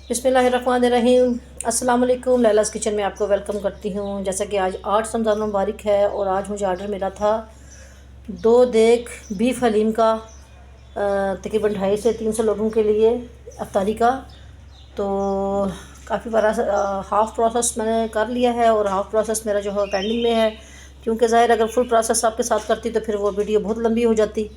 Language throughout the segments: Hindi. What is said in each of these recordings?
बिस्मिल्लाहिर्रहमानिर्रहीम। अस्सलाम वालेकुम। लैलास किचन में आपको वेलकम करती हूँ। जैसा कि आज 8 रमज़ान मुबारक है और आज मुझे ऑर्डर मिला था 2 देग बीफ हलीम का, तकरीबन 250 से 300 लोगों के लिए अफ्तारी का। तो काफ़ी बड़ा हाफ़ प्रोसेस मैंने कर लिया है और हाफ़ प्रोसेस मेरा जो है पेंडिंग में है, क्योंकि ज़ाहिर अगर फुल प्रोसेस आपके साथ करती तो फिर वो वीडियो बहुत लंबी हो जाती।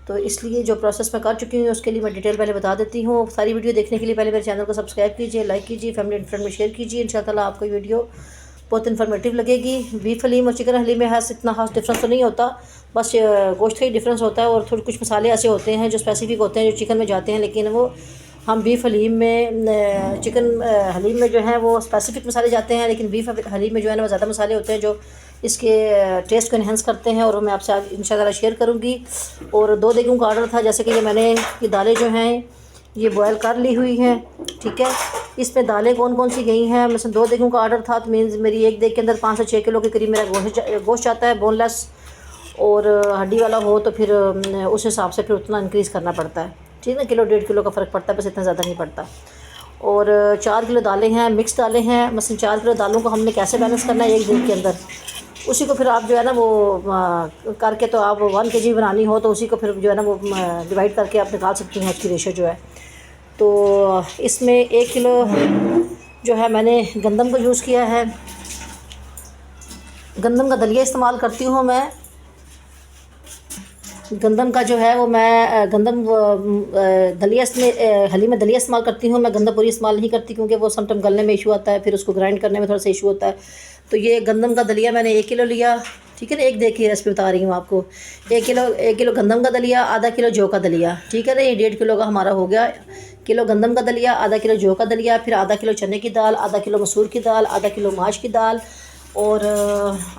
तो इसलिए जो प्रोसेस मैं कर चुकी हूँ उसके लिए मैं डिटेल पहले बता देती हूँ। सारी वीडियो देखने के लिए पहले मेरे चैनल को सब्सक्राइब कीजिए, लाइक कीजिए, फैमिली एंड फ्रेंड में शेयर कीजिए। इंशाल्लाह आपको ये वीडियो बहुत इन्फॉर्मेटिव लगेगी। बीफ हलीम और चिकन हलीम में इतना खास डिफरेंस तो नहीं होता, बस गोश्त का ही डिफरेंस होता है और थोड़े कुछ मसाले ऐसे होते हैं जो स्पेसिफिक होते हैं जो चिकन में जाते हैं, लेकिन वो हम बीफ हलीम में चिकन हलीम में जो है वो स्पेसिफिक मसाले जाते हैं, लेकिन बीफ हलीम में जो है ना वो ज़्यादा मसाले होते हैं जो इसके टेस्ट को इन्हेंस करते हैं। और मैं आपसे आज इंशाल्लाह शेयर करूँगी। और 2 देगों का ऑर्डर था, जैसे कि ये दालें जो हैं ये बॉयल कर ली हुई हैं, ठीक है। इसमें दालें कौन कौन सी गई हैं, मतलब 2 देगों का ऑर्डर था तो मीन्स मेरी एक देग के अंदर 5 से 6 किलो के करीब मेरा गोश्त जाता है, बोनलेस। और हड्डी वाला हो तो फिर उस हिसाब से फिर उतना इंक्रीज़ करना पड़ता है, ठीक है। किलो 1.5 किलो का फ़र्क पड़ता है, बस इतना ज़्यादा नहीं पड़ता। और 4 किलो दालें हैं, मिक्स दालें हैं। मसलन 4 किलो दालों को हमने कैसे बैलेंस करना है एक देग के अंदर, उसी को फिर आप जो है ना वो करके, तो आप 1 kg बनानी हो तो उसी को फिर जो है ना वो डिवाइड करके आप निकाल सकती हैं उसकी रेशो जो है। तो इसमें 1 किलो जो है मैंने गंदम को यूज़ किया है। गंदम का दलिया इस्तेमाल करती हूँ मैं। गंदम का जो है वो मैं गंदम दलिया में हलीम में दलिया इस्तेमाल करती हूँ मैं। गंदम पूरी इस्तेमाल नहीं करती क्योंकि वो समटाइम गलने में इशू आता है, फिर उसको ग्राइंड करने में थोड़ा सा इशू होता है। तो ये गंदम का दलिया मैंने 1 किलो लिया, ठीक है ना। एक देखिए रेसिपी बता रही हूँ आपको। 1 किलो गंदम का दलिया, आधा किलो जौ का दलिया, ठीक है ना। ये 1.5 किलो का हमारा हो गया। किलो गंदम का दलिया, आधा किलो जौ का दलिया, फिर आधा किलो चने की दाल, आधा किलो मसूर की दाल, आधा किलो माश की दाल और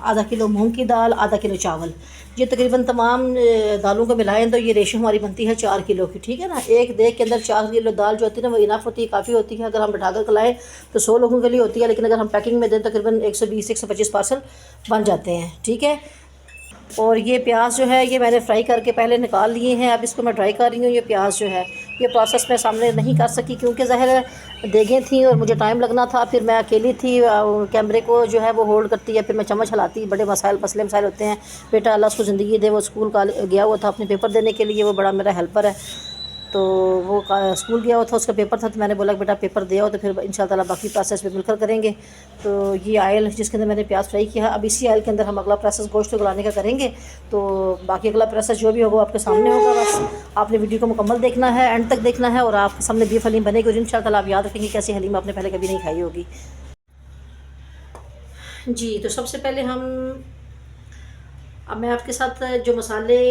आधा किलो मूंग की दाल, आधा किलो चावल। ये तकरीबन तमाम दालों को मिलाएं तो ये रेशो हमारी बनती है 4 किलो की, ठीक है ना। एक देग के अंदर 4 किलो दाल जो होती है ना वो इनफ होती है, काफ़ी होती है। अगर हम बैठा कर खिलाएँ तो 100 लोगों के लिए होती है, लेकिन अगर हम पैकिंग में दें तो तकरीबन 120-125 पार्सल बन जाते हैं, ठीक है। और ये प्याज जो है ये मैंने फ्राई करके पहले निकाल लिए हैं, अब इसको मैं ड्राई कर रही हूँ। ये प्याज जो है ये प्रोसेस मैं सामने नहीं कर सकी क्योंकि ज़ाहिर है देगें थी और मुझे टाइम लगना था, फिर मैं अकेली थी, कैमरे को जो है वो होल्ड करती है, फिर मैं चम्मच हिलाती, बड़े मसले मसाइल होते हैं। बेटा अल्लाह उसको ज़िंदगी दे, वो स्कूल का गया हुआ था अपने पेपर देने के लिए, वो बड़ा मेरा हेल्पर है। तो वो स्कूल गया हुआ था, उसका पेपर था, तो मैंने बोला बेटा पेपर दे आओ, तो फिर इंशाल्लाह बाकी प्रोसेस में मिलकर करेंगे। तो ये आयल जिसके अंदर मैंने प्याज फ्राई किया, अब इसी आयल के अंदर हम अगला प्रोसेस गोश्त गलाने का करेंगे। तो बाकी अगला प्रोसेस जो भी होगा आपके सामने होगा, बस आपने वीडियो को मुकम्मल देखना है, एंड तक देखना है और आपके सामने बीफ हलीम बनेगी। और इंशाल्लाह आप याद रखेंगे कैसी हलीम आपने पहले कभी नहीं खाई होगी। जी, तो सबसे पहले अब मैं आपके साथ जो मसाले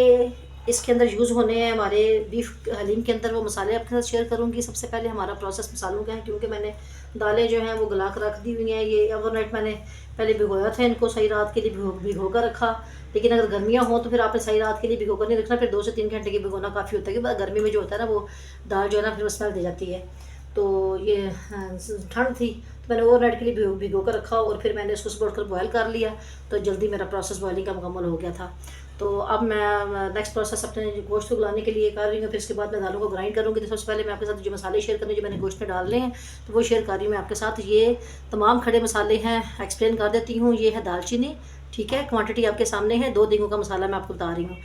इसके अंदर यूज़ होने हैं हमारे बीफ हलीम के अंदर, वो मसाले आपके साथ शेयर करूंगी। सबसे पहले हमारा प्रोसेस मसालों का है, क्योंकि मैंने दालें जो हैं वो गला कर रख दी हुई हैं। ये ओवरनाइट मैंने पहले भिगोया था इनको, सही रात के लिए भिगो कर रखा। लेकिन अगर गर्मियाँ हों तो फिर आपने सही रात के लिए भिगो कर नहीं रखना, फिर 2 से 3 घंटे की भिगोना काफ़ी होता है, क्योंकि गर्मी में जो होता है ना वो दाल जो है ना फिर वो स्मेल दे जाती है। तो ये ठंड थी तो मैंने ओवरनाइट के लिए भिगो कर रखा और फिर मैंने इसको सुबह उठकर बॉयल कर लिया, तो जल्दी मेरा प्रोसेस बॉयलिंग का मुकम्मल हो गया था। तो अब मैं नेक्स्ट प्रोसेस अपने गोश्त को गलाने के लिए कर रही हूँ, फिर इसके बाद मैं दालों को ग्राइंड करूँगी। तो सबसे पहले मैं आपके साथ जो मसाले शेयर करने जो मैंने गोश्त में डालने हैं तो वो शेयर कर रही हूँ मैं आपके साथ। ये तमाम खड़े मसाले हैं, एक्सप्लेन कर देती हूँ। ये है दालचीनी, ठीक है, क्वांटिटी आपके सामने है। 2 देगों का मसाला मैं आपको बता रही हूँ।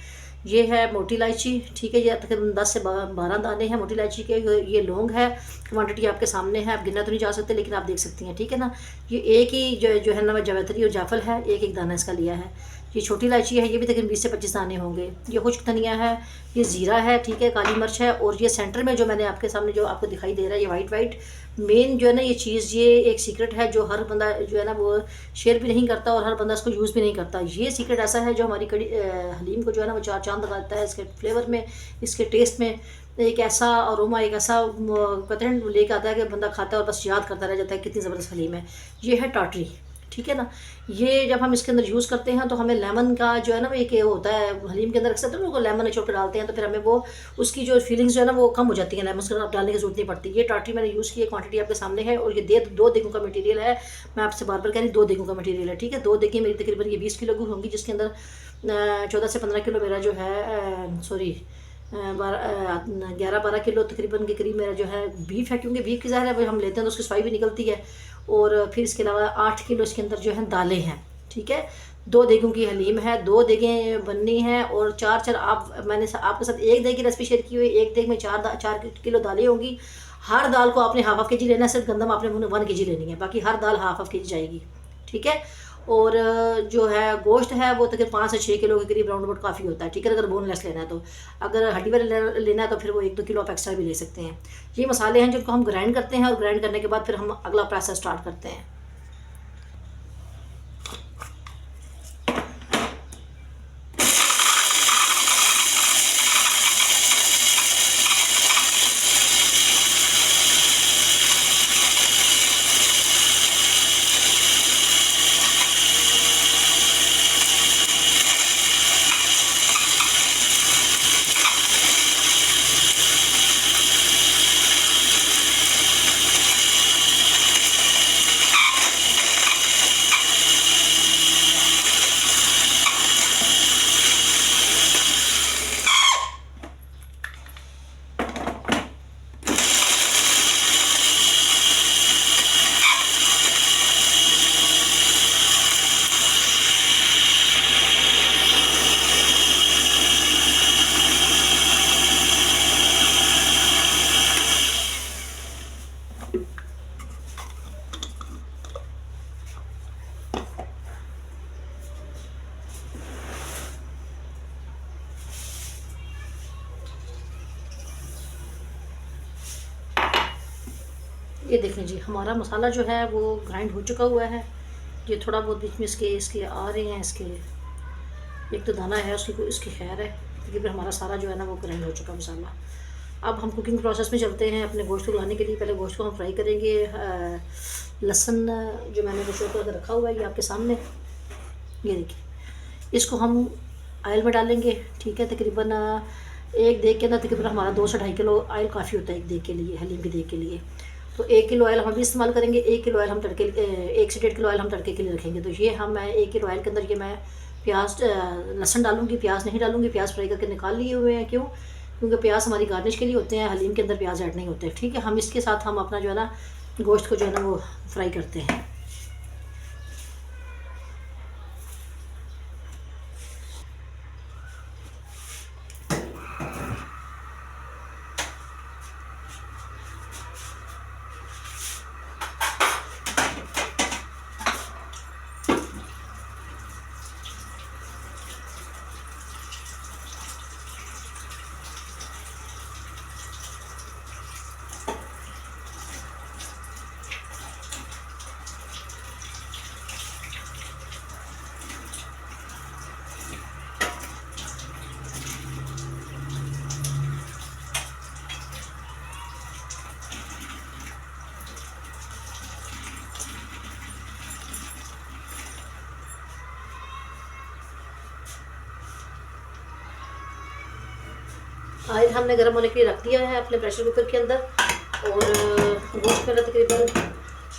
ये है मोटी इलायची, ठीक है, ये तकरीबन 10 से 12 दाने हैं मोटी इलायची के। ये लौंग है, क्वांटिटी आपके सामने है, आप गिनना तो नहीं जा सकते लेकिन आप देख सकती हैं, ठीक है ना। ये एक ही जो है ना जावित्री और जाफल है, एक दाना इसका लिया है। ये छोटी इलायची है, ये भी तकरीबन 20 से 25 दाने होंगे। ये खुश्क धनिया है, ये ज़ीरा है, ठीक है, काली मिर्च है। और ये सेंटर में जो मैंने आपके सामने जो आपको दिखाई दे रहा है ये वाइट मेन जो है ना ये चीज़, ये एक सीक्रेट है जो हर बंदा जो है ना वो शेयर भी नहीं करता और हर बंदा इसको यूज़ भी नहीं करता। ये सीक्रेट ऐसा है जो हमारी कड़ी हलीम को जो है ना वो 4 चांद लगाता है, इसके फ्लेवर में, इसके टेस्ट में। एक ऐसा अरोमा, एक ऐसा पैटर्न लेके आता है कि बंदा खाता है और बस याद करता रह जाता है कितनी ज़बरदस्त हलीम है। ये है टाटरी, ठीक है ना। ये जब हम इसके अंदर यूज़ करते हैं तो हमें लेमन का जो है ना वो एक होता है हलीम के अंदर, अक्सर तो लोग लेमन निचोड़ के डालते हैं, तो फिर हमें वो उसकी जो फीलिंग्स जो है ना वो कम हो जाती है, लेमन के डालने की जरूरत नहीं पड़ती। ये टाटरी मैंने यूज़ की है, क्वांटिटी आपके सामने है। और ये 2 देगों का मटेरियल है, मैं आपसे बार बार कह रही 2 देगों का मटेरियल है, ठीक है। 2 देगें मेरी तकरीबन ये 20 किलो की होंगी, जिसके अंदर 14 से 15 किलो मेरा जो है सॉरी 11-12 किलो तकरीबन के करीब मेरा जो है बीफ है, क्योंकि बीफ की ज़ाहिर है हम लेते हैं तो उसकी सफाई भी निकलती है। और फिर इसके अलावा 8 किलो इसके अंदर जो है दालें हैं, ठीक है। 2 देगों की हलीम है, 2 देगें बननी हैं, और 4 आप मैंने आपके साथ एक देग की रेसिपी शेयर की हुई, एक देग में 4 किलो दालें होंगी। हर दाल को आपने हाफ के जी लेना है, सिर्फ गंदम आपने 1 के जी लेनी है, बाकी हर दाल हाफ के जी जाएगी, ठीक है। और जो है गोश्त है वो तकरीबन 5 से 6 किलो के करीब राउंड अबाउट काफ़ी होता है, ठीक है, अगर बोनलेस लेना है तो। अगर हड्डी वाला लेना है तो फिर वो 1-2 किलो आप एक्स्ट्रा भी ले सकते हैं। ये मसाले हैं जिनको हम ग्राइंड करते हैं, और ग्राइंड करने के बाद फिर हम अगला प्रोसेस स्टार्ट करते हैं। ये देखें जी, हमारा मसाला जो है वो ग्राइंड हो चुका हुआ है। ये थोड़ा बहुत बीच में इसके इसके आ रहे हैं, इसके एक तो दाना है उसकी, इसकी खैर है, क्योंकि फिर हमारा सारा जो है ना वो ग्राइंड हो चुका मसाला। अब हम कुकिंग प्रोसेस में चलते हैं अपने गोश्त को लाने के लिए। पहले गोश्त को हम फ्राई करेंगे। लहसुन जो मैंने वो शो करके रखा हुआ है ये आपके सामने, ये देखिए, इसको हम ऑयल में डालेंगे, ठीक है। तकरीबन एक देग के अंदर तकरीबन हमारा 2 से 2.5 किलो ऑयल काफ़ी होता है एक देग के लिए, हलीम के देग के लिए। तो 1 किलो ऑयल हम भी इस्तेमाल करेंगे, 1 किलो ऑयल हम तड़के 1 से 1.5 किलो ऑयल हम तड़के के लिए रखेंगे। तो ये हम 1 किलो ऑयल के अंदर ये मैं प्याज लहसुन डालूंगी, प्याज नहीं डालूंगी। प्याज फ्राई करके निकाल लिए हुए हैं, क्यों? क्योंकि प्याज हमारी गार्निश के लिए होते हैं, हलीम के अंदर प्याज ऐड नहीं होते, ठीक है। हम इसके साथ हम अपना जो है ना गोश्त को जो है ना वो फ्राई करते हैं। ऑयल हमने गर्म होने के लिए रख दिया है अपने प्रेशर कुकर के अंदर। और गोश्त मेरा तकरीबन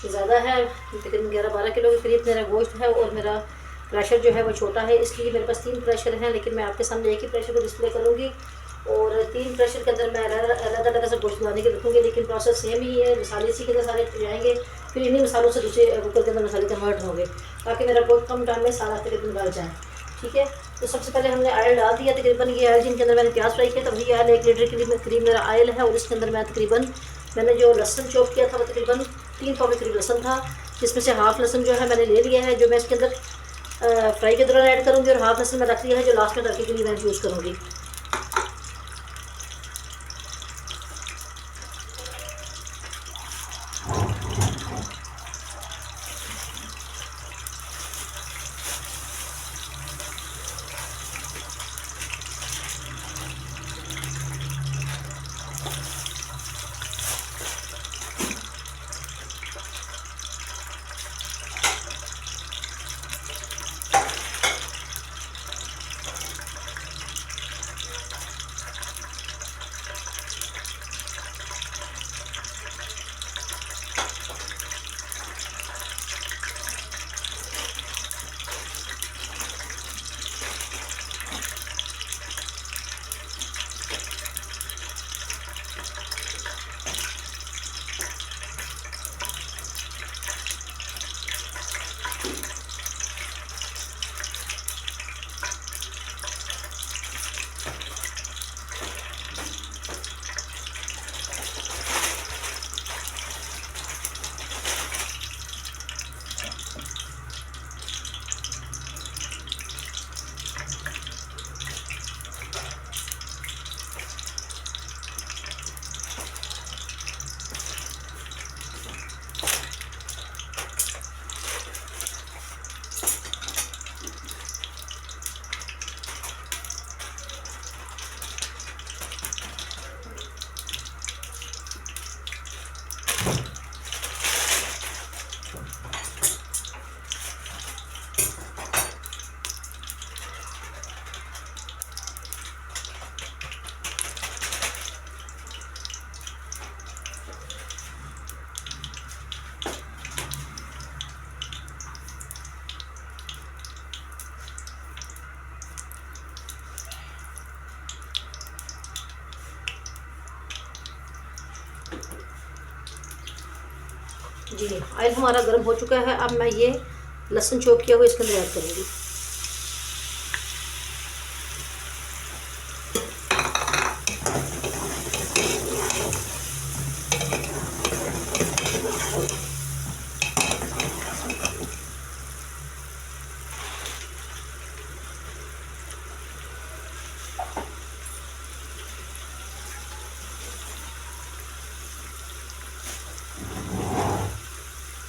ज़्यादा है, तकरीबन 11-12 किलो के करीब मेरा गोश्त है। और मेरा प्रेशर जो है वो छोटा है, इसलिए मेरे पास 3 प्रेशर हैं, लेकिन मैं आपके सामने एक ही प्रेशर को डिस्प्ले करूँगी। और 3 प्रेशर के अंदर मैं अलग अलग से गोश्त बनाने के रखूँगी, लेकिन प्रोसेस सेम ही है। मसाले इसी के अंदर सारे जाएंगे, फिर इन्हीं मसालों से दूसरे कुकर के अंदर मसाले कन्वर्ट होंगे, ताकि मेरा बहुत कम टाइम में सारा तकरीबन गल जाए, ठीक है। तो सबसे पहले हमने ऑयल डाल दिया, तकरीबन ये ऑयल जिनके अंदर मैंने प्याज फ्राई किया, तब ये ऑयल 1 लीटर के करीब मेरा ऑयल है। और इसके अंदर मैं तकरीबन मैंने जो लहसुन चॉप किया था वो तकरीबन 3 पाव के करीब लहसुन था, जिसमें से हाफ लहसुन जो है मैंने ले लिया है, जो मैं इसके अंदर फ्राई के दौरान ऐड करूँगी। और हाफ लहसुन मैं रख लिया है, जो लास्ट में तड़के के लिए मैं यूज़ करूँगी। जी ऑयल हमारा गर्म हो चुका है। अब मैं ये लहसुन चॉप किया हुआ इसके अंदर ऐड करूँगी।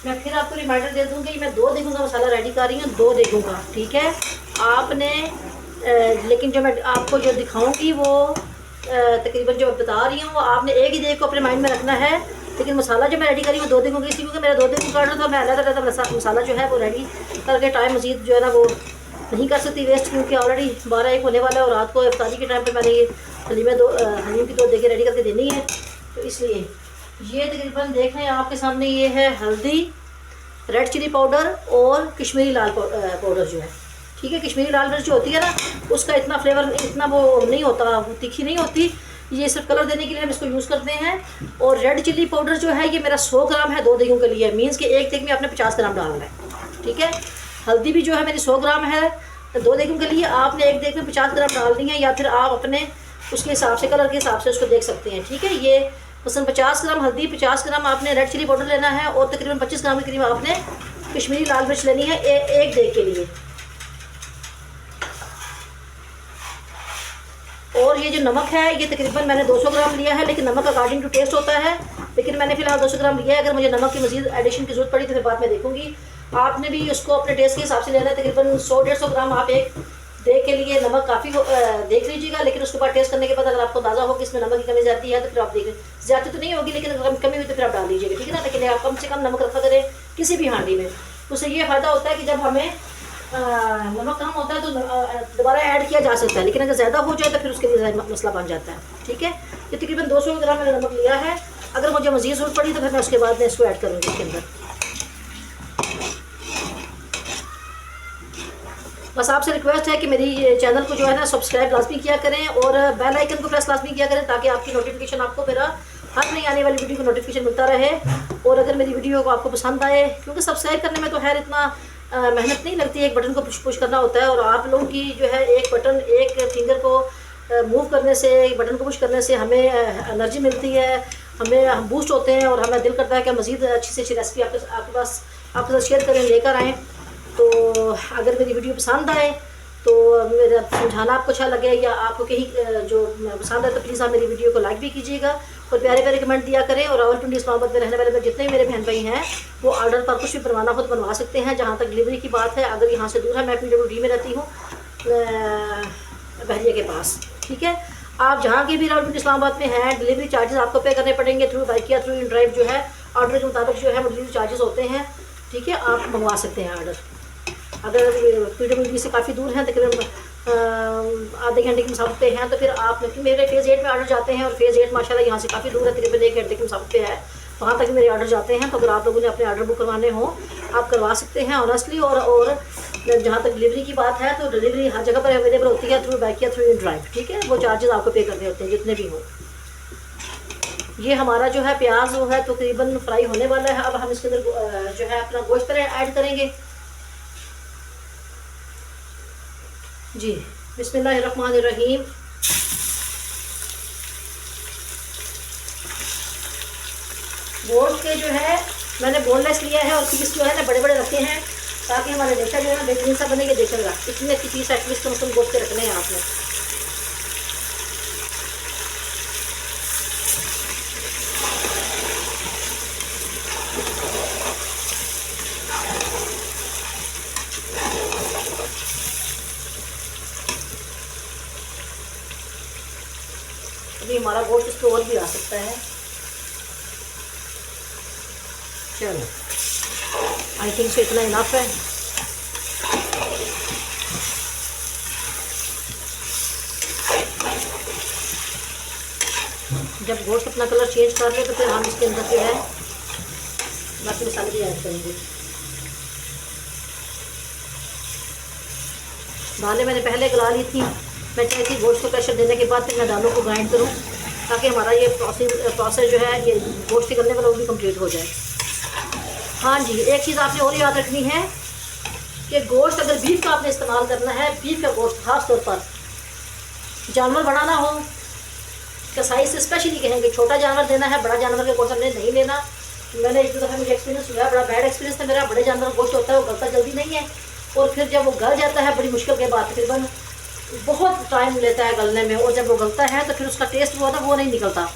मैं फिर आपको रिमाइंडर दे दूँगी, मैं 2 देखूँगा मसाला रेडी कर रही हूँ, 2 देखूँगा, ठीक है। आपने लेकिन जो मैं आपको जो दिखाऊँगी वो तकरीबन जो मैं बता रही हूँ वो आपने एक ही देख को अपने माइंड में रखना है। लेकिन मसाला जो मैं रेडी करी वो 2 देखूँगी, इसी क्योंकि मेरा 2 देखूँ का ऑर्डर था। मैं अलग मसाला जो है वो रेडी करके टाइम मज़ीद जो है ना वो नहीं कर सकती वेस्ट, क्योंकि ऑलरेडी 12-1 होने वाला है और रात को इफ्तारी के टाइम पर मैंने ये हलीम की 2 देखें रेडी करके देनी है। तो इसलिए ये तकरीबन देख रहे हैं आपके सामने, ये है हल्दी, रेड चिली पाउडर और कश्मीरी लाल पाउडर जो है, ठीक है। कश्मीरी लाल मिर्च जो होती है ना उसका इतना फ्लेवर इतना वो नहीं होता, वो तीखी नहीं होती, ये सिर्फ कलर देने के लिए हम इसको यूज़ करते हैं। और रेड चिली पाउडर जो है ये मेरा 100 ग्राम है 2 देगों के लिए, मीन्स कि एक देग में आपने 50 ग्राम डालना है, ठीक है। हल्दी भी जो है मेरी 100 ग्राम है 2 देगों के लिए, आपने एक देग में 50 ग्राम डालनी है, या फिर आप अपने उसके हिसाब से कलर के हिसाब से उसको देख सकते हैं, ठीक है। ये मसलन 50 ग्राम हल्दी, 50 ग्राम आपने रेड चिली पाउडर लेना है और तकरीबन 25 ग्राम के करीब आपने कश्मीरी लाल मिर्च लेनी है एक देग के लिए। और ये जो नमक है ये तकरीबन मैंने 200 ग्राम लिया है, लेकिन नमक अकॉर्डिंग टू टेस्ट होता है, लेकिन मैंने फिलहाल 200 ग्राम लिया है। अगर मुझे नमक की मज़ीद एडिशन की जरूरत पड़ी तो फिर बाद में देखूंगी। आपने भी उसको अपने टेस्ट के हिसाब से लेना है, तकरीबन 100-150 ग्राम आप एक देख के लिए नमक काफ़ी देख लीजिएगा। लेकिन उसके बाद टेस्ट करने के बाद अगर आपको अंदाज़ा हो कि इसमें नमक की कमी जाती है तो फिर आप देखें, ज़्यादा तो नहीं होगी लेकिन अगर कमी हुई तो फिर आप डाल लीजिएगा, ठीक है ना। लेकिन आप कम से कम नमक रखा करें किसी भी हांडी में, उससे ये फ़ायदा होता है कि जब हमें नमक कम होता है तो दोबारा ऐड किया जा सकता है, लेकिन अगर ज़्यादा हो जाए तो फिर उसके लिए मसला बन जाता है, ठीक है। ये तकरीबन 200 ग्राम मैंने नमक लिया है। अगर मुझे मज़ीद ज़रूरत पड़ी तो फिर मैं उसके बाद में इसको ऐड करूँगी इसके अंदर। बस आपसे रिक्वेस्ट है कि मेरी चैनल को जो है ना सब्सक्राइब लाजमी किया करें और बेल आइकन को प्रेस लाजमी किया करें, ताकि आपकी नोटिफिकेशन आपको मेरा हर नई आने वाली वीडियो को नोटिफिकेशन मिलता रहे। और अगर मेरी वीडियो को आपको पसंद आए, क्योंकि सब्सक्राइब करने में तो खैर इतना मेहनत नहीं लगती, एक बटन को पुश करना होता है। और आप लोगों की जो है एक बटन, एक फिंगर को मूव करने से, एक बटन को पुश करने से हमें एनर्जी मिलती है, हम बूस्ट होते हैं और हमें दिल करता है कि मज़ीद अच्छी से अच्छी रेसिपी आपके पास आपके साथ शेयर करें, लेकर आएँ। तो अगर मेरी वीडियो पसंद आए तो मेरा समझाना आपको अच्छा लगे या आपको कहीं जो पसंद आए तो प्लीज़ आप मेरी वीडियो को लाइक भी कीजिएगा और प्यारे प्यारे कमेंट दिया करें। और रावलपिंडी इस्लामाबाद में रहने वाले जितने भी मेरे बहन भाई हैं वो ऑर्डर पर कुछ भी बनवाना हो तो बनवा सकते हैं। जहाँ तक डिलीवरी की बात है, अगर यहाँ से दूर है, मैं PWD में रहती हूँ बहरिया के पास, ठीक है। आप जहाँ के भी रावलपिंडी इस्लामाबाद में हैं, डिलीवरी चार्जेस आपको पे करने पड़ेंगे थ्रू बाइक या थ्रू इन ड्राइव जो है ऑर्डर के मुताबिक जो है वो डिलीवरी चार्जेस होते हैं, ठीक है। आप मंगवा सकते हैं ऑर्डर। अगर PWD से काफ़ी दूर हैं, तकरीबन आधे घंटे की मुसाफत पे हैं, तो फिर आप मेरे फेज़ 8 में ऑर्डर जाते हैं और फेज़ 8 माशाल्लाह यहाँ से काफ़ी दूर है, तकरीबन 1 घंटे की मुसाफत पे है, वहाँ तक मेरे ऑर्डर जाते हैं। तो अगर आप लोगों ने अपने ऑर्डर बुक करवाने हों आप करवा सकते हैं ऑनेस्टली। और जहाँ तक डिलीवरी की बात है तो डिलीवरी हर जगह पर अवेलेबल होती है थ्रू बाइक या थ्रू इन ड्राइव, ठीक है। वो चार्जेस आपको पे करने होते हैं जितने भी हों। ये हमारा जो है प्याज वो है तो तकरीबन फ्राई होने वाला है। अब हम इसके अंदर जो है अपना गोश्त ऐड करेंगे जी। बिस्मिल्लाहिर्रहमानिर्रहीम। गोश्त के जो है मैंने बोनलेस लिया है और पीस जो है ना बड़े बड़े रखे हैं, ताकि हमारे रेशा जो है ना बेहतरीन सा बनेगा। देखेगा इतनी अच्छी पीस एटलीस्ट कम से कम गोश्त के रखने हैं आपने। अभी हमारा गोश्त इस पर और भी आ सकता है। चलो आई थिंक सो इतना इनफ है। जब गोश्त अपना कलर चेंज कर ले तो फिर हम इसके अंदर जो है बाकी मसाले भी ऐड करेंगे। दालें मैंने पहले गला ली थी। मैं चाहती थी गोश्त को प्रेशर देने के बाद फिर मैं दालों को ग्राइंड करूं ताकि हमारा ये प्रोसेस जो है ये गोश्त के गलने वाला वो भी कंप्लीट हो जाए। हाँ जी, एक चीज़ आपने और याद रखनी है कि गोश्त अगर बीफ का आपने इस्तेमाल करना है, बीफ का गोश्त खास तौर पर जानवर बड़ा ना हो, कसाई से स्पेशली कहेंगे छोटा जानवर देना है, बड़ा जानवर का गोश्त हमने नहीं लेना। मैंने एक दो दफ़ा मुझे एक्सपीरियंस हुआ, बड़ा बैड एक्सपीरियंस था मेरा। बड़े जानवर का गोश्त होता है वो गलता जल्दी नहीं है, और फिर जब वो गल जाता है बड़ी मुश्किल के बाद तकरीबन बहुत टाइम लेता है गलने में, और जब वो गलता है तो फिर उसका टेस्ट जो होता है वो नहीं निकलता,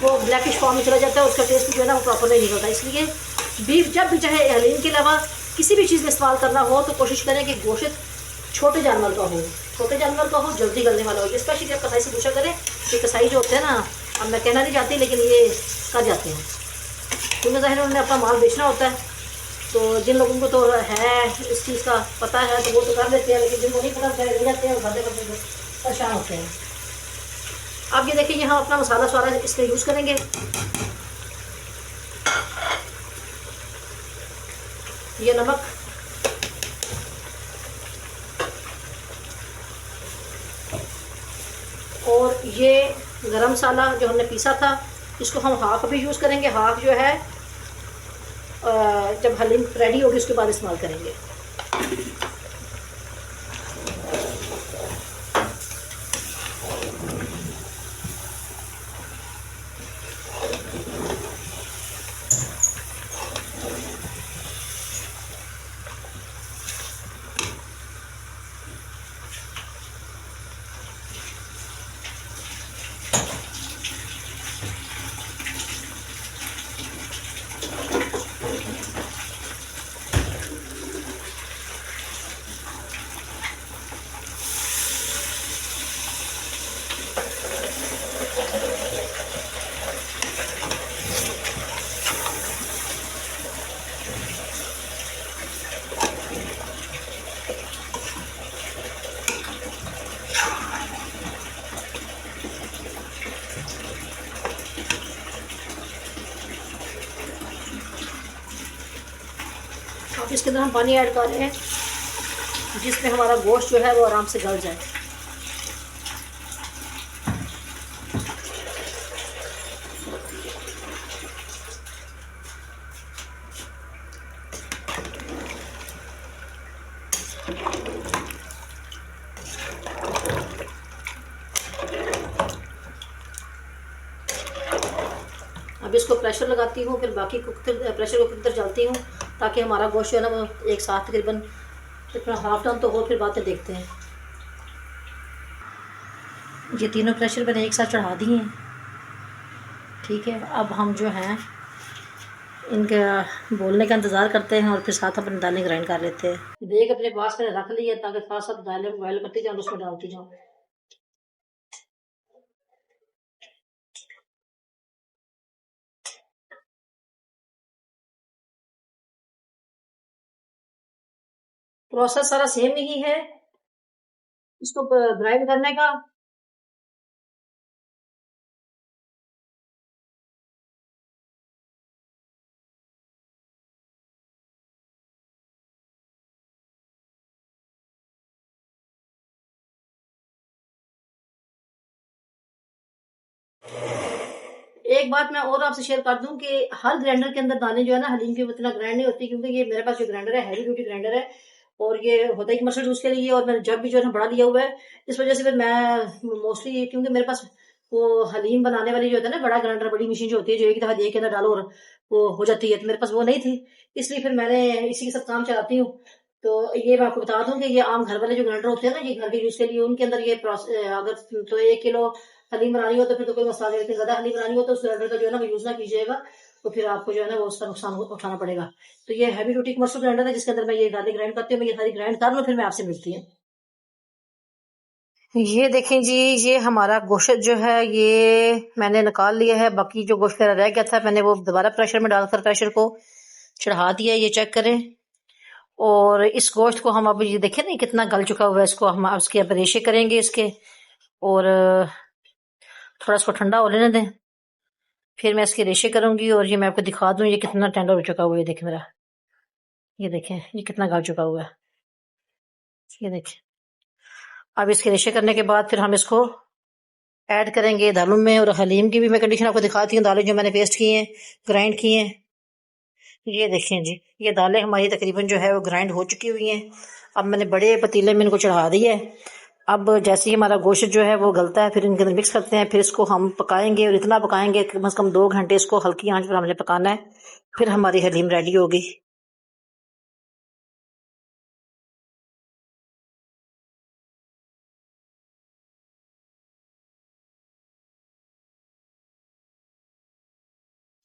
वो ब्लैकिश फॉर्म में चला जाता है, उसका टेस्ट जो है ना वो प्रॉपर नहीं निकलता। इसलिए बीफ जब भी चाहे हलीम के अलावा किसी भी चीज़ में इस्तेमाल करना हो तो कोशिश करें कि गोश्त छोटे जानवर का हो, छोटे जानवर का हो, जल्दी गलने वाला हो। स्पेशली जब कसाई से पूछा करें कि कसाई जो होते हैं ना, अब मैं कहना नहीं चाहती लेकिन ये कर जाते हैं क्योंकि ज़ाहिर उन्होंने अपना माल बेचना होता है। तो जिन लोगों को तो है इस चीज़ का पता है तो वो तो कर लेते हैं, लेकिन जिनको नहीं पता बेचारे ले जाते हैं और खाते करते परेशान होते हैं। अब ये देखिए यहाँ अपना मसाला सारा इसमें यूज़ करेंगे। ये नमक, और ये गरम मसाला जो हमने पीसा था इसको हम हाफ अभी यूज़ करेंगे, हाफ जो है जब हलीम रेडी होगी उसके बाद इस्तेमाल करेंगे। अब इसके अंदर हम पानी ऐड कर रहे हैं जिसमें हमारा गोश्त जो है वो आराम से गल जाए। अब इसको प्रेशर लगाती हूँ, फिर बाकी कुकर प्रेशर कुकर तरफ डालती हूँ ताकि हमारा गोश्त जो है ना वो एक साथ तकरीबन इतना हाफ डन तो हो, फिर बातें देखते हैं। ये तीनों प्रेशर मैंने एक साथ चढ़ा दिए हैं, ठीक है। अब हम जो हैं इनके बोलने का इंतज़ार करते हैं और फिर साथ अपनी दालें ग्राइंड कर लेते हैं। देख अपने पास मैंने रख ली है ताकि साथ साथ दालें बॉयल करती जाऊँ, उसमें डालती जाऊँ। प्रोसेस सारा सेम ही है इसको ग्राइंड करने का। एक बात मैं और आपसे शेयर कर दूं कि हर ग्राइंडर के अंदर दालें जो है ना हलीम की उतना ग्राइंड नहीं होती, क्योंकि ये मेरे पास जो ग्राइंडर है हैवी ड्यूटी ग्राइंडर है और ये होता है कि मसल यूज़ के लिए, और मैंने जग भी जो है ना बड़ा लिया हुआ है। इस वजह से फिर मैं मोस्टली, क्योंकि मेरे पास वो हलीम बनाने वाली जो होता है ना बड़ा ग्राइंडर, बड़ी मशीन जो होती है जो एक दफ़ा देख के अंदर डालो और वो हो जाती है, तो मेरे पास वो नहीं थी, इसलिए फिर मैंने इसी के साथ काम चलाती हूँ। तो ये मैं आपको बता दूं कि ये आम घर वाले जो ग्राइंडर होते हैं ना, ये घर के यूज़ के लिए, उनके अंदर ये अगर तो 1 किलो हलीम बनानी हो तो फिर तो कोई मसला नहीं, लेकिन ज़्यादा हलीम बनानी हो तो उस ग्राइंडर का जो है ना वो यूज़ ना कीजिएगा, तो फिर आपको जो है ना वो उसका नुकसान उठाना पड़ेगा। तो ये हैवी ड्यूटी कमर्शियल ग्राइंडर है जिसके अंदर मैं ये दालें ग्राइंड करती हूँ। मैं ये सारी ग्राइंड कर लूँ फिर मैं आपसे मिलती हूँ। ये देखें जी, ये हमारा गोश्त जो है ये मैंने निकाल लिया है। बाकी जो गोश्त मेरा रह गया था मैंने वो दोबारा प्रेशर में डालकर प्रेशर को चढ़ा दिया, ये चेक करें। और इस गोश्त को हम अब ये देखें ना कितना गल चुका हुआ है, इसको हम अब इसके अब रेशे करेंगे इसके, और थोड़ा इसको ठंडा हो लेने दें, फिर मैं इसके रेशे करूंगी और ये मैं आपको दिखा दूं ये कितना टेंडर हो चुका हुआ है। ये देखें मेरा, ये देखें ये कितना गल चुका हुआ है, ये देखें। अब इसके रेशे करने के बाद फिर हम इसको ऐड करेंगे दालों में। और हलीम की भी मैं कंडीशन आपको दिखाती हूँ, दालें जो मैंने पेस्ट की हैं, ग्राइंड की हैं। ये देखें जी, ये दालें हमारी तकरीबन जो है वो ग्राइंड हो चुकी हुई हैं। अब मैंने बड़े पतीले में इनको चढ़ा दिया है। अब जैसे ही हमारा गोश्त जो है वो गलता है, फिर इनके अंदर मिक्स करते हैं, फिर इसको हम पकाएंगे, और इतना पकाएंगे कम से कम 2 घंटे इसको हल्की आंच पर हमने पकाना है, फिर हमारी हलीम रेडी होगी।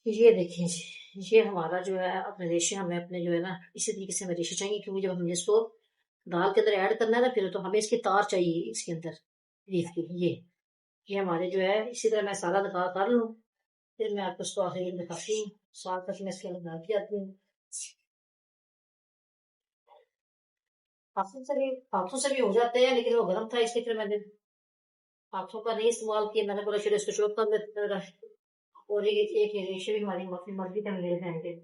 ये देखिए जी, ये हमारा जो है अपने रेशे हमें अपने जो है ना इसी तरीके से हमें रेशे चाहिए, क्योंकि जब हमने इसको दाल के अंदर ऐड करना है ना फिर तो हमें इसकी तार चाहिए इसके अंदर लीफ की। ये हमारे जो है इसी तरह मैं सारा दिखा कर लूँ, फिर मैं आपको इसको आखिर में दिखाती हूँ। साथ तक मैं इसके अंदर डालती आती हूँ। हाथों से भी हो जाते हैं, लेकिन वो गर्म था इसलिए फिर मैंने हाथों का नहीं इस्तेमाल किया। मैंने बोला चलो इसको चौक कर देते हैं। और एक रेशे भी हमारी अपनी मर्जी का ले जाएंगे।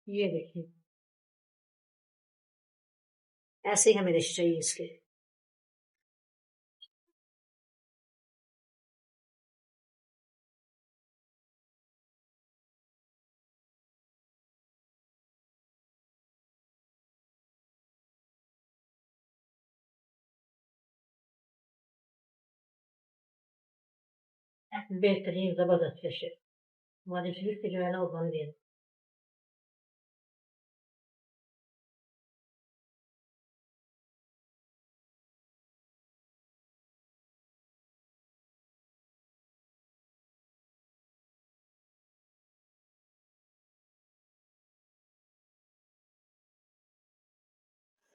ये देखिए, ऐसे ही हमें रेशे चाहिए इसके। बेहतरीन जबरदस्त रेशे हमारे शरीर के जो है ना वो बन गए।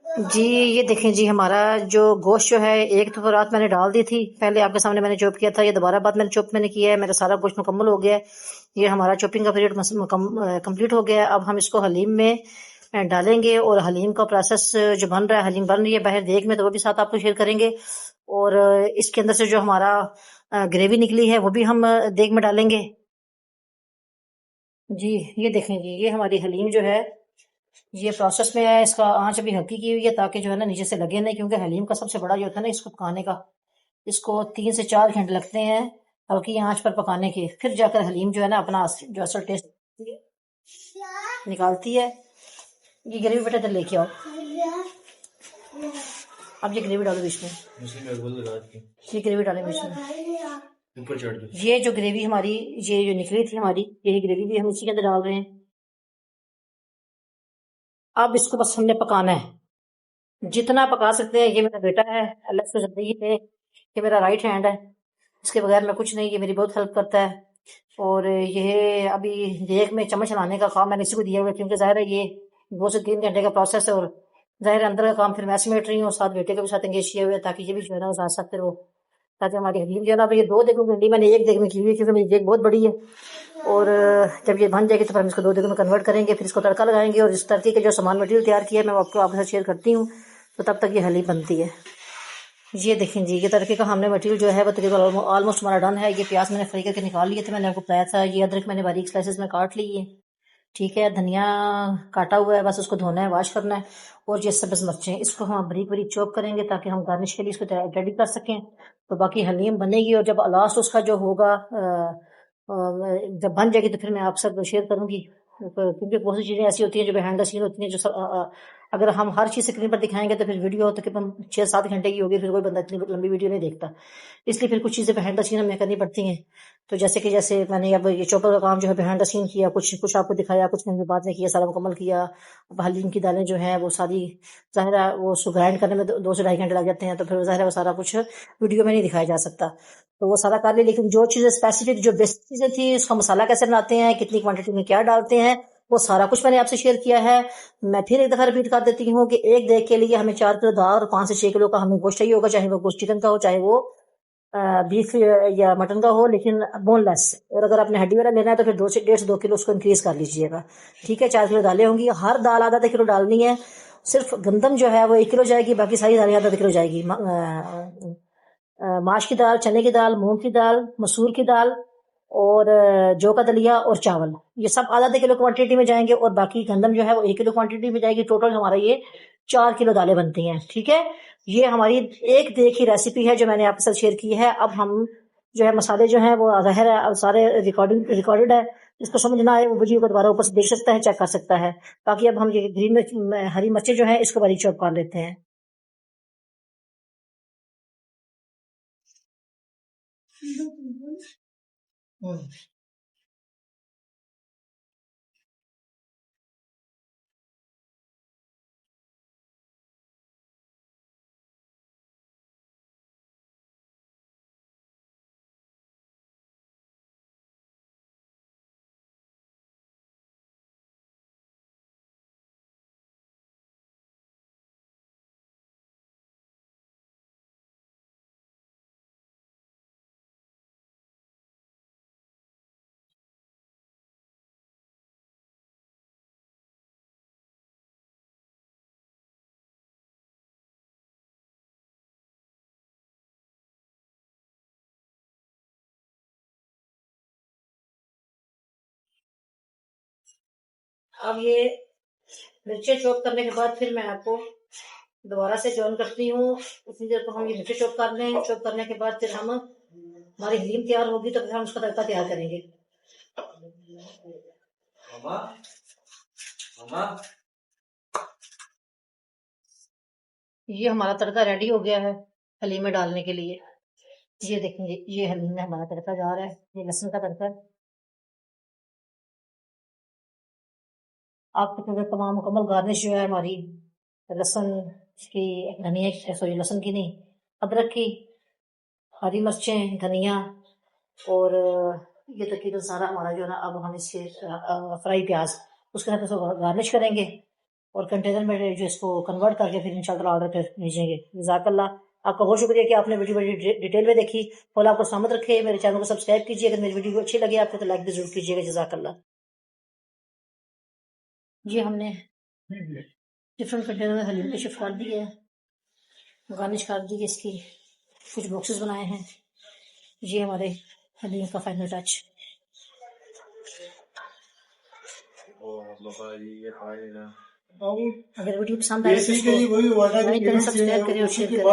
जी ये देखें जी, हमारा जो गोश्त जो है एक तो रात मैंने डाल दी थी, पहले आपके सामने मैंने चॉप किया था, ये दोबारा बाद मैंने चॉप मैंने किया है, मेरा सारा गोश्त मुकम्मल हो गया है। ये हमारा चॉपिंग का पीरियड कंप्लीट हो गया है। अब हम इसको हलीम में डालेंगे, और हलीम का प्रोसेस जो बन रहा है, हलीम बन रही है बाहर देग में, तो वो भी साथ आपको शेयर करेंगे। और इसके अंदर से जो हमारा ग्रेवी निकली है वो भी हम देग में डालेंगे। जी ये देखें जी, ये हमारी हलीम जो है ये प्रोसेस में है। इसका आंच अभी हल्की की हुई है ताकि जो है ना नीचे से लगे नहीं, क्योंकि हलीम का सबसे बड़ा जो होता है ना इसको पकाने का, इसको 3 से 4 घंटे लगते हैं हल्की आंच पर पकाने के, फिर जाकर हलीम जो है ना अपना जो असल टेस्ट निकालती है। ये ग्रेवी बेटा इधर लेके आओ, अब ये ग्रेवी डालो बीच में, ये ग्रेवी डालें बीच में, ऊपर चढ़ दो। ये जो ग्रेवी हमारी ये जो निकली थी हमारी, यही ग्रेवी भी हम इसी के अंदर डाल रहे हैं। अब इसको बस हमने पकाना है, जितना पका सकते हैं। ये मेरा बेटा है, अल्लाह से जिंदगी है, ये मेरा राइट हैंड है, इसके बगैर मैं कुछ नहीं, ये मेरी बहुत हेल्प करता है। और ये अभी देख में चम्मच लाने का काम मैंने इसी को दिया हुआ है, क्योंकि जाहिर है ये 2 से 3 घंटे का प्रोसेस है, और जाहिर है अंदर का काम फिर मैं समेट रही हूँ, साथ बेटे के भी साथ एंगेज किया हुआ है, ताकि ये भी जो है ना वो साथ साथ फिर वो, ताकि हमारी हलीम जो है ना, अब ये 2 देखों की हंडी मैंने 1 देख में की हुई है, क्योंकि मेरी देख बहुत बड़ी है। और जब ये बन जाएगी तो फिर हम इसको 2 देखों में कन्वर्ट करेंगे, फिर इसको तड़का लगाएंगे, और इस तड़के के जो सामान मटेरियल तैयार किया है मैं वो आपको आपके साथ शेयर करती हूँ। तो तब तक ये हलीम बनती है। ये देखें जी, ये तड़के का हमने मटेरियल जो है वो तकरीबन ऑलमोस्ट हमारा डन है। ये प्याज मैंने फ्राई करके निकाल लिए थे, मैंने आपको बताया था। ये अदरक मैंने बारीक स्लाइसेस में काट ली है, ठीक है। धनिया काटा हुआ है, बस उसको धोना है, वॉश करना है। और ये सब्ज मिर्चें, इसको हम बारीक बारीक चॉप करेंगे ताकि हम गार्निश के लिए इसको रेडी कर सकें। तो बाकी हलीम बनेगी, और जब लास्ट उसका जो होगा जब बन जाएगी तो फिर मैं आप सब शेयर करूंगी, क्योंकि बहुत सी चीज़ें ऐसी होती हैं जो बिहाइंड द सीन होती हैं, जो अगर हम हर चीज़ स्क्रीन पर दिखाएंगे तो फिर वीडियो तकरीबन 6-7 घंटे की होगी, फिर कोई बंदा इतनी लंबी वीडियो नहीं देखता। इसलिए फिर कुछ चीज़ें बिहाइंड द सीन हमें करनी पड़ती हैं। तो जैसे मैंने अब ये चॉपर का काम जो है बिहाइंड द सीन किया, कुछ कुछ आपको दिखाया, कुछ मैंने बाद में किया, सारा मुकम्मल किया। अब हलीम की दालें जो हैं वो सारी ज़ाहिर है वो उसको ग्राइंड करने में 2 से ढाई घंटे लग जाते हैं, तो फिर ज़ाहिर है वो सारा कुछ वीडियो में नहीं दिखाया जा सकता। तो वो सारा कर लिया, लेकिन जो चीज़ें स्पेसिफिक जो बेसिक चीज़ें थी, उसका मसाला कैसे बनाते हैं, कितनी क्वांटिटी में क्या डालते हैं, वो सारा कुछ मैंने आपसे शेयर किया है। मैं फिर एक दफ़ा रिपीट कर देती हूँ कि एक देग के लिए हमें 4 किलो दाल और 5 से 6 किलो का हमें गोश्त चाहिए होगा, चाहे वो गोश्त चिकन का हो, चाहे वो बीफ या मटन का हो, लेकिन बोनलेस। और अगर आपने हड्डी वाला लेना है तो फिर 2 से 1.5 से 2 किलो उसको इंक्रीज कर लीजिएगा। ठीक है, 4 किलो दालें होंगी, हर दाल आधा आधा किलो डालनी है। सिर्फ गंदम जो है वो 1 किलो जाएगी, बाकी सारी दालें आधा आधा किलो जाएगी। माश की दाल, चने की दाल, मूंग की दाल, मसूर की दाल और जौ का दलिया और चावल, ये सब आधा आधा किलो क्वांटिटी में जाएंगे, और बाकी गंदम जो है वो 1 किलो क्वांटिटी में जाएगी। टोटल हमारा ये 4 किलो दालें बनती हैं। ठीक है, ये हमारी एक देख की रेसिपी है जो मैंने आपके साथ शेयर की है। अब हम जो है मसाले जो हैं वो ज़ाहिर है अब सारे रिकॉर्डेड है। इसको समझ ना आए वो वीडियो को दोबारा ऊपर से देख सकता है, चेक कर सकता है। बाकी अब हम ये ग्रीन मिर्च, हरी मिर्चें जो है इसको बारीक चॉप कर लेते हैं। हम्म। अब ये मिर्चें चॉप करने के बाद फिर मैं आपको दोबारा से ज्वाइन करती हूँ। उतनी देर को हम ये मिर्चें चॉप कर लें। चॉप करने के बाद फिर हम हमारी हलीम तैयार होगी तो फिर हम उसका तड़का तैयार करेंगे। मामा, मामा। ये हमारा तड़का रेडी हो गया है हलीम में डालने के लिए। ये देखेंगे, ये हलीम में हमारा तड़का जा रहा है, ये लहसुन का तड़का है। आपको तो तमाम मुकम्मल गार्निश जो है हमारी लहसुन की, धनिया, सॉरी लहसुन की नहीं, अदरक की, हरी मिर्चें, धनिया और ये तकरीबन सारा हमारा जो है ना। अब हम इससे फ्राई प्याज उसके साथ इसको गार्निश करेंगे और कंटेनर में जो इसको कन्वर्ट करके फिर इंशाल्लाह ऑर्डर पर भेजेंगे। जज़ाकल्लाह, आपका बहुत शुक्रिया कि आपने वीडियो बड़ी डिटेल में देखी। फॉलो आपको सलामत रखे, मेरे चैनल को सब्सक्राइब कीजिए। अगर मेरी वीडियो अच्छी लगी आपको तो लाइक भी जरूर कीजिएगा। जज़ाकल्लाह। ये हमने डिफरेंट कंटेनर में हलीम को शिफ्ट कर दी है, गार्निश कर दी है, इसकी कुछ बॉक्सेस बनाए हैं। ये हमारे हलीम का फाइनल टच। अगर वीडियो पसंद आए तो इसको लाइक करें, सब्सक्राइब करें और शेयर करें।